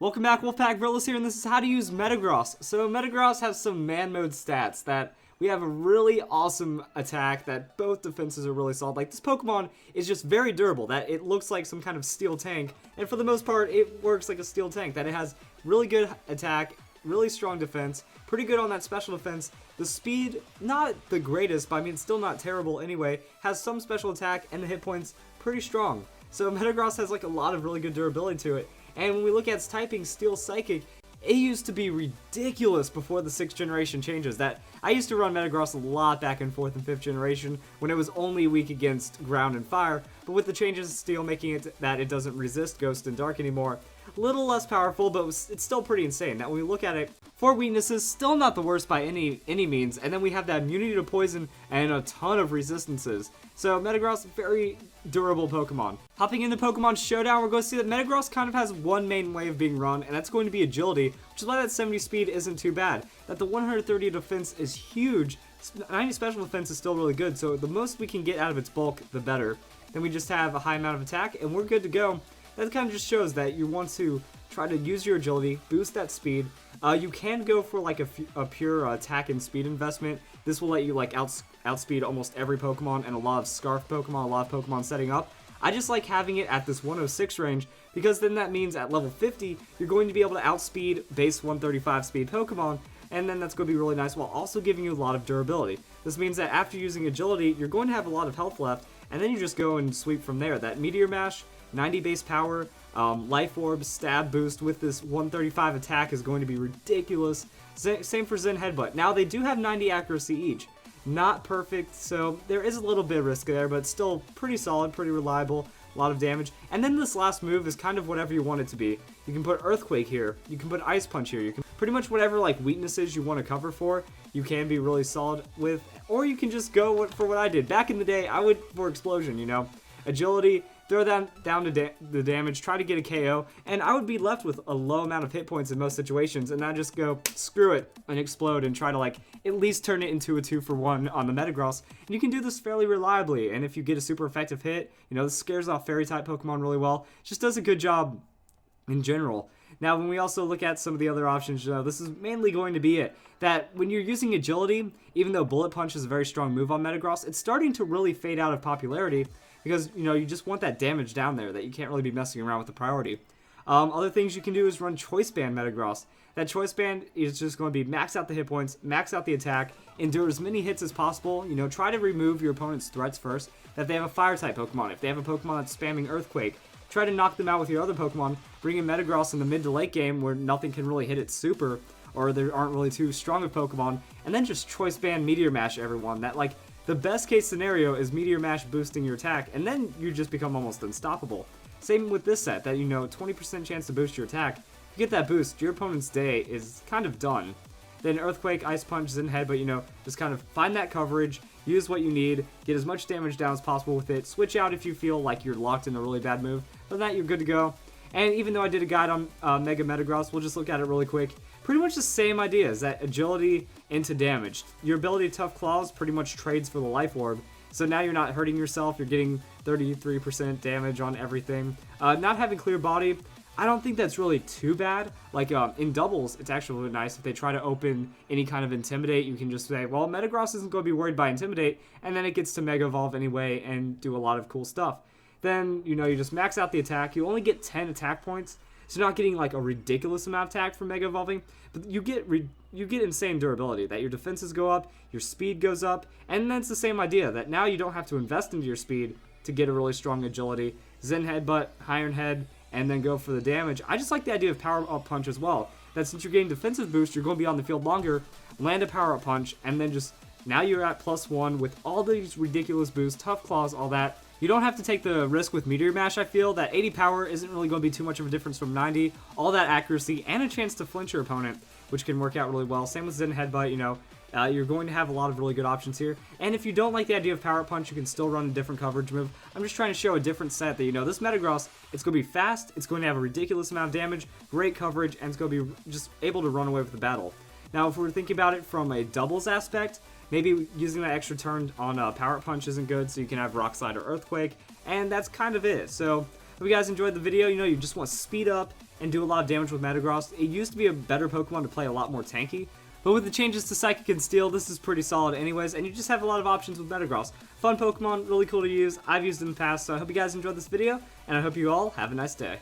Welcome back, Wolfpack Brillis here, and this is how to use Metagross. So Metagross has some man mode stats that we have a really awesome attack that both defenses are really solid. Like, this Pokemon is just very durable, that it looks like some kind of steel tank, and for the most part, it works like a steel tank, that it has really good attack, really strong defense, pretty good on that special defense. The speed, not the greatest, but I mean, still not terrible anyway, has some special attack, and the hit points, pretty strong. So Metagross has like a lot of really good durability to it. And when we look at its typing, Steel Psychic, it used to be ridiculous before the 6th generation changes. That I used to run Metagross a lot back in 4th and 5th generation when it was only weak against ground and fire, but with the changes of Steel making it that it doesn't resist Ghost and Dark anymore, a little less powerful, but it's still pretty insane. Now when we look at it, 4 weaknesses, still not the worst by any means, and then we have that immunity to poison and a ton of resistances. So Metagross, very durable Pokemon. Hopping into Pokemon Showdown, we're going to see that Metagross kind of has one main way of being run, and that's going to be agility, which is why that 70 speed isn't too bad. That the 130 defense is huge, 90 special defense is still really good, so the most we can get out of its bulk, the better. Then we just have a high amount of attack, and we're good to go. That kind of just shows that you want to try to use your agility, boost that speed. You can go for like a pure attack and speed investment. This will let you like outspeed almost every Pokemon and a lot of Scarf Pokemon, a lot of Pokemon setting up. I just like having it at this 106 range because then that means at level 50, you're going to be able to outspeed base 135 speed Pokemon, and then that's going to be really nice while also giving you a lot of durability. This means that after using agility, you're going to have a lot of health left, and then you just go and sweep from there. That Meteor Mash, 90 base power, Life Orb, stab boost with this 135 attack is going to be ridiculous. Same for Zen Headbutt. Now they do have 90 accuracy each. Not perfect, so there is a little bit of risk there, but still pretty solid, pretty reliable, a lot of damage. And then this last move is kind of whatever you want it to be. You can put Earthquake here, you can put Ice Punch here, you can pretty much whatever like weaknesses you want to cover for, you can be really solid with, or you can just go for what I did. Back in the day, I would for Explosion, you know, agility, throw that down to the damage, try to get a KO, and I would be left with a low amount of hit points in most situations, and I just go, screw it, and explode, and try to like at least turn it into a 2-for-1 on the Metagross. And you can do this fairly reliably, and if you get a super effective hit, you know, this scares off Fairy-type Pokemon really well. It just does a good job in general. Now, when we also look at some of the other options, you know, this is mainly going to be it. That when you're using agility, even though Bullet Punch is a very strong move on Metagross, it's starting to really fade out of popularity because, you know, you just want that damage down there that you can't really be messing around with the priority. Other things you can do is run Choice Band Metagross. That Choice Band is just going to be max out the hit points, max out the attack, endure as many hits as possible. You know, try to remove your opponent's threats first. That they have a Fire-type Pokemon. If they have a Pokemon that's spamming Earthquake, try to knock them out with your other Pokemon. Bring in Metagross in the mid to late game where nothing can really hit its super, or there aren't really too strong of Pokemon, and then just Choice Band Meteor Mash everyone. That, like, the best case scenario is Meteor Mash boosting your attack, and then you just become almost unstoppable. Same with this set, that, you know, 20% chance to boost your attack. If you get that boost, your opponent's day is kind of done. Then Earthquake, Ice Punch, Zen Head, but, you know, just kind of find that coverage, use what you need, get as much damage down as possible with it, switch out if you feel like you're locked in a really bad move. Other than that, you're good to go. And even though I did a guide on Mega Metagross, we'll just look at it really quick. Pretty much the same idea, is that agility into damage. Your ability to Tough Claws pretty much trades for the Life Orb. So now you're not hurting yourself, you're getting 33% damage on everything. Not having Clear Body, I don't think that's really too bad. Like, in doubles, it's actually really nice. If they try to open any kind of Intimidate, you can just say, well, Metagross isn't going to be worried by Intimidate, and then it gets to Mega Evolve anyway and do a lot of cool stuff. Then, you know, you just max out the attack. You only get 10 attack points, so you're not getting, like, a ridiculous amount of attack from Mega Evolving, but you get insane durability, that your defenses go up, your speed goes up, and then it's the same idea, that now you don't have to invest into your speed to get a really strong agility. Zen Headbutt, Iron Head, and then go for the damage. I just like the idea of Power Up Punch as well, that since you're getting defensive boost, you're going to be on the field longer, land a Power Up Punch, and then just, now you're at +1 with all these ridiculous boosts, Tough Claws, all that. You don't have to take the risk with Meteor Mash, I feel. That 80 power isn't really going to be too much of a difference from 90. All that accuracy and a chance to flinch your opponent, which can work out really well. Same with Zen Headbutt, you know. You're going to have a lot of really good options here. And if you don't like the idea of Power Up Punch, you can still run a different coverage move. I'm just trying to show a different set that, you know, this Metagross, it's going to be fast, it's going to have a ridiculous amount of damage, great coverage, and it's going to be just able to run away with the battle. Now, if we're thinking about it from a doubles aspect, maybe using that extra turn on Power Up Punch isn't good, so you can have Rock Slide or Earthquake, and that's kind of it. So Hope you guys enjoyed the video. You know, you just want to speed up and do a lot of damage with Metagross. It used to be a better Pokemon to play a lot more tanky, but with the changes to Psychic and Steel, this is pretty solid anyways, and you just have a lot of options with Metagross. Fun Pokemon, really cool to use. I've used it in the past, so I hope you guys enjoyed this video, and I hope you all have a nice day.